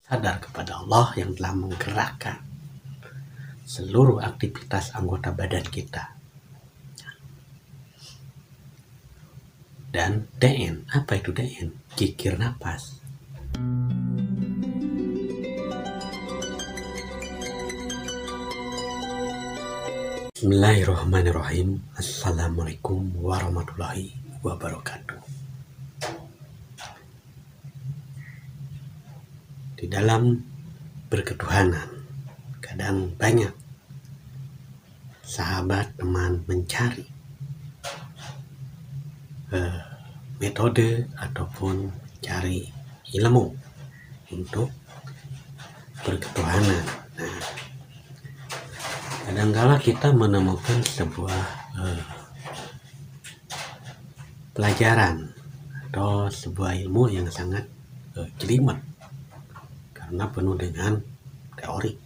sadar kepada Allah yang telah menggerakkan seluruh aktivitas anggota badan kita. Dan DN, apa itu DN? Kikir napas. Bismillahirrahmanirrahim. Assalamualaikum warahmatullahi wabarakatuh. Di dalam berketuhanan, kadang banyak sahabat teman mencari metode ataupun cari ilmu untuk berketuhanan. Nah, kadangkala kita menemukan sebuah pelajaran atau sebuah ilmu yang sangat jelimet karena penuh dengan teori.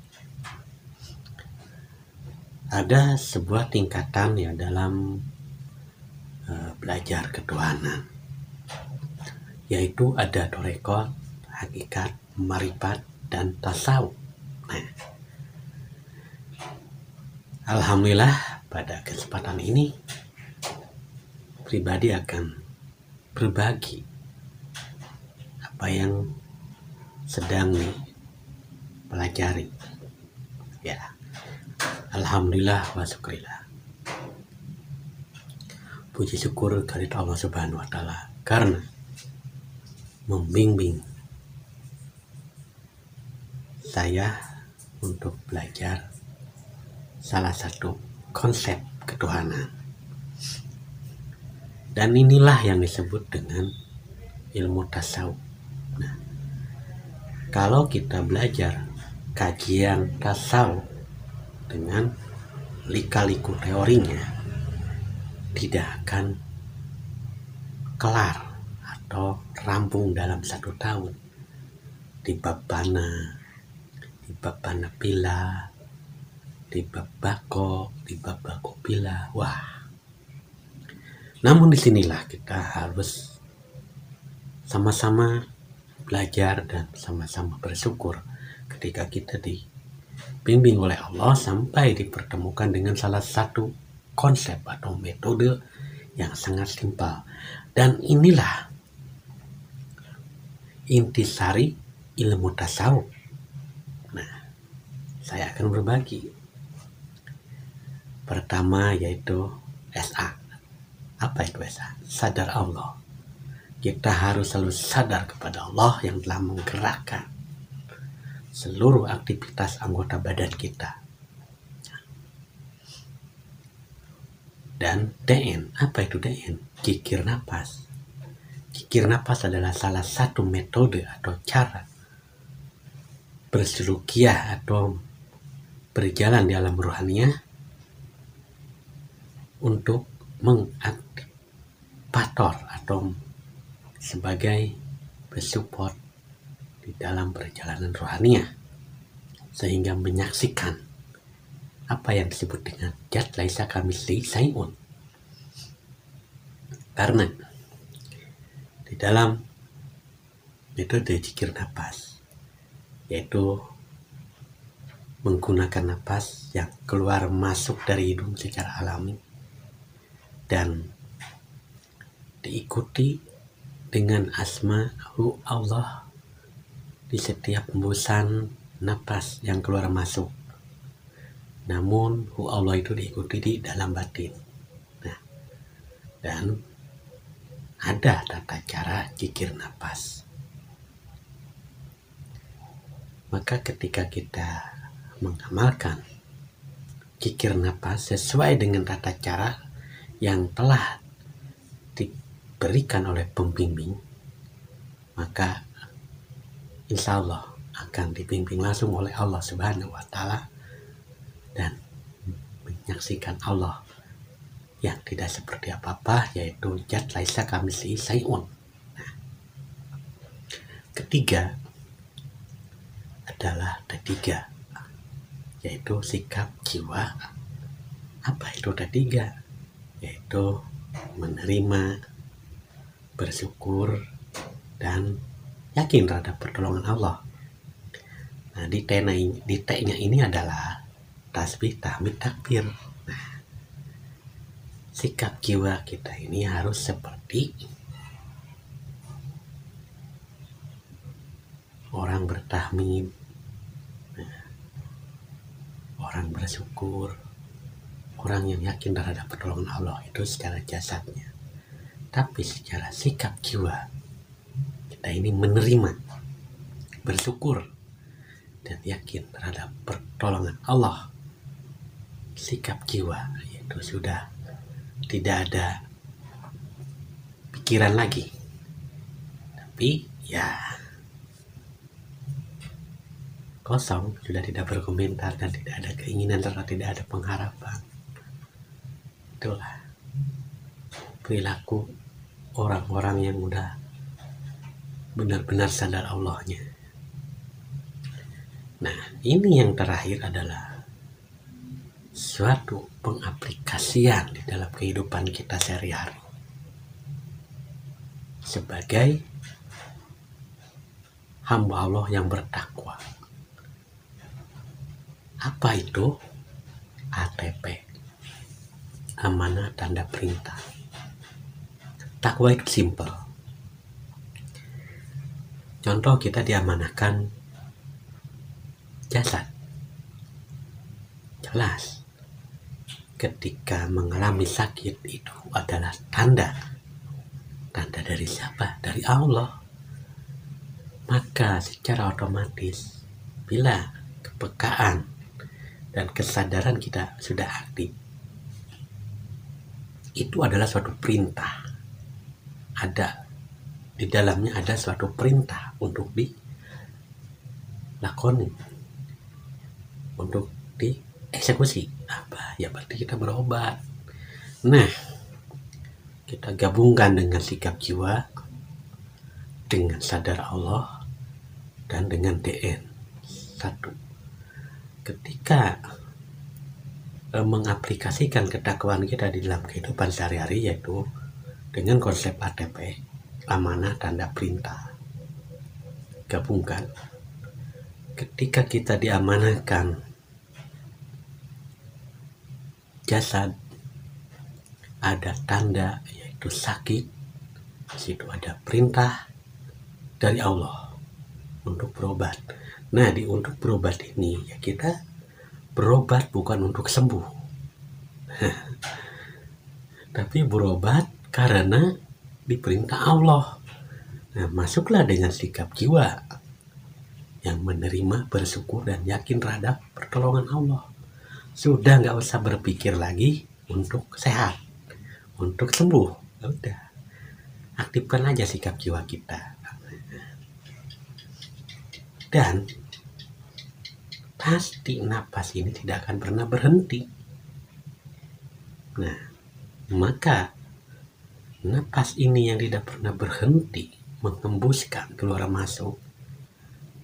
Ada sebuah tingkatan ya dalam belajar ketuhanan, yaitu ada torekot, hakikat, marifat, dan tasawuf. Nah, alhamdulillah pada kesempatan ini pribadi akan berbagi apa yang sedang dipelajari. Ya, alhamdulillah wa syukurillah. Puji syukur kepada Allah Subhanahu wa Ta'ala karena membimbing saya untuk belajar salah satu konsep ketuhanan. Dan inilah yang disebut dengan ilmu tasawuf. Nah, kalau kita belajar kajian tasawuf dengan lika-liku teorinya, tidak akan kelar atau rampung dalam 1 tahun. Di bab bana, di bab bana pila, di bab bako, di bab bako pila. Wah. Namun disinilah kita harus sama-sama belajar dan sama-sama bersyukur ketika kita dibimbing oleh Allah sampai dipertemukan dengan salah satu konsep atau metode yang sangat simpel. Dan inilah intisari ilmu tasawuf. Nah, saya akan berbagi. Pertama yaitu SA. Apa itu SA? Sadar Allah. Kita harus selalu sadar kepada Allah yang telah menggerakkan seluruh aktivitas anggota badan kita. Dan DN, apa itu DN? Kikir napas. Kikir napas adalah salah satu metode atau cara berserukiah atau berjalan di alam rohaniah untuk mengaktivator atau sebagai bersupport di dalam perjalanan rohaniah sehingga menyaksikan apa yang disebut dengan Zat laisa kamitslihi syai'un. Karena di dalam metode zikir napas, yaitu menggunakan napas yang keluar masuk dari hidung secara alami dan diikuti dengan asma'u Allah di setiap hembusan napas yang keluar masuk. Namun hu Allah itu diikuti di dalam batin. Nah, dan ada tata cara zikir napas. Maka ketika kita mengamalkan zikir napas sesuai dengan tata cara yang telah diberikan oleh pembimbing, maka insya Allah akan dibimbing langsung oleh Allah Subhanahu wa Ta'ala dan menyaksikan Allah yang tidak seperti apa-apa, yaitu Zat laisa kamitslihi syai'un. Nah, ketiga adalah ketiga, yaitu sikap jiwa. Apa itu ketiga? Yaitu menerima, bersyukur, dan yakin terhadap pertolongan Allah. Nah, di T-nya ini adalah tasbih, tahmid, takbir. Nah, sikap jiwa kita ini harus seperti orang bertahmid, orang bersyukur, orang yang yakin terhadap pertolongan Allah, itu secara jasadnya. Tapi secara sikap jiwa, kita ini menerima, bersyukur, dan yakin terhadap pertolongan Allah. Sikap jiwa itu sudah tidak ada pikiran lagi, tapi ya kosong, sudah tidak berkomentar dan tidak ada keinginan serta tidak ada pengharapan. Itulah perilaku orang-orang yang udah benar-benar sadar Allahnya. Nah, ini yang terakhir adalah suatu pengaplikasian di dalam kehidupan kita sehari-hari sebagai hamba Allah yang bertakwa. Apa itu? ATP, amanah tanda perintah. Takwa itu simple. Contoh, kita diamanahkan jasad. Jelas, ketika mengalami sakit itu adalah tanda. Tanda dari siapa? Dari Allah. Maka secara otomatis, bila kepekaan dan kesadaran kita sudah aktif, itu adalah suatu perintah. Di dalamnya ada suatu perintah untuk dilakoni, untuk dieksekusi. Apa? Ya berarti kita berobat. Nah, kita gabungkan dengan sikap jiwa, dengan sadar Allah, dan dengan DN. Satu, ketika mengaplikasikan ketakwaan kita di dalam kehidupan sehari-hari, yaitu dengan konsep ATP, amanah tanda perintah. Gabungkan. Ketika kita diamanahkan jasad, ada tanda yaitu sakit, situ ada perintah dari Allah untuk berobat. Nah, untuk berobat ini ya kita berobat bukan untuk sembuh, tapi berobat karena diperintah Allah. Nah, masuklah dengan sikap jiwa yang menerima, bersyukur, dan yakin terhadap pertolongan Allah. Sudah nggak usah berpikir lagi untuk sehat, untuk sembuh. Udah, aktifkan aja sikap jiwa kita. Dan pasti napas ini tidak akan pernah berhenti. Nah, maka napas ini yang tidak pernah berhenti menghembuskan keluar masuk,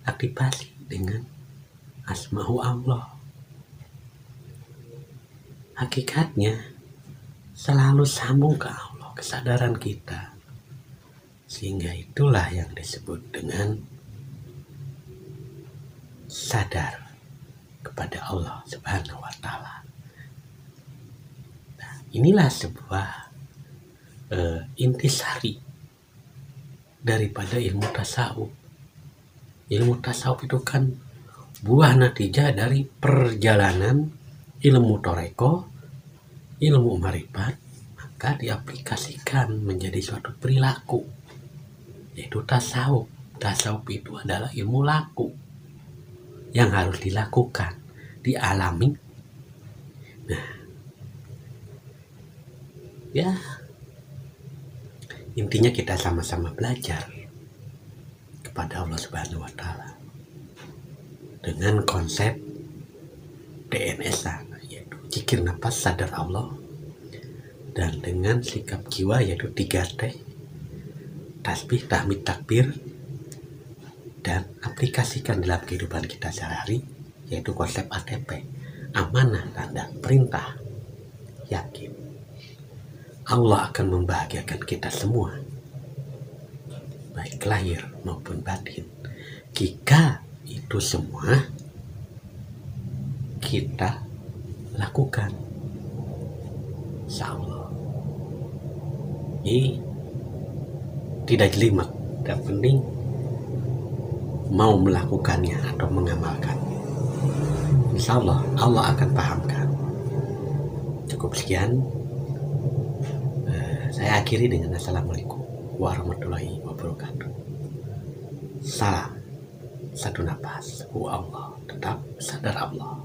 aktifasi dengan asma'u Allah. Hakikatnya selalu sambung ke Allah, kesadaran kita. Sehingga itulah yang disebut dengan sadar kepada Allah Subhanahu wa Ta'ala. Nah, inilah sebuah intisari daripada ilmu tasawuf. Ilmu tasawuf itu kan buah natijah dari perjalanan ilmu toreko, ilmu marifat, maka diaplikasikan menjadi suatu perilaku, yaitu tasawuf. Tasawuf itu adalah ilmu laku yang harus dilakukan, dialami. Nah, ya intinya kita sama-sama belajar kepada Allah Subhanahu wa Ta'ala dengan konsep DNS, yaitu zikir nafas, sadar Allah, dan dengan sikap jiwa yaitu 3T, tasbih, tahmid, takbir, dan aplikasikan dalam kehidupan kita sehari, yaitu konsep ATP, amanah tanda perintah, yakin Allah akan membahagiakan kita semua, baik lahir maupun batin, jika itu semua kita lakukan, insya Allah. Ini tidak jelimet, yang penting mau melakukannya atau mengamalkan. Insya Allah, Allah akan pahamkan. Cukup sekian. Saya akhiri dengan Assalamualaikum warahmatullahi wabarakatuh. Salam satu nafas. Allah tetap sadar Allah.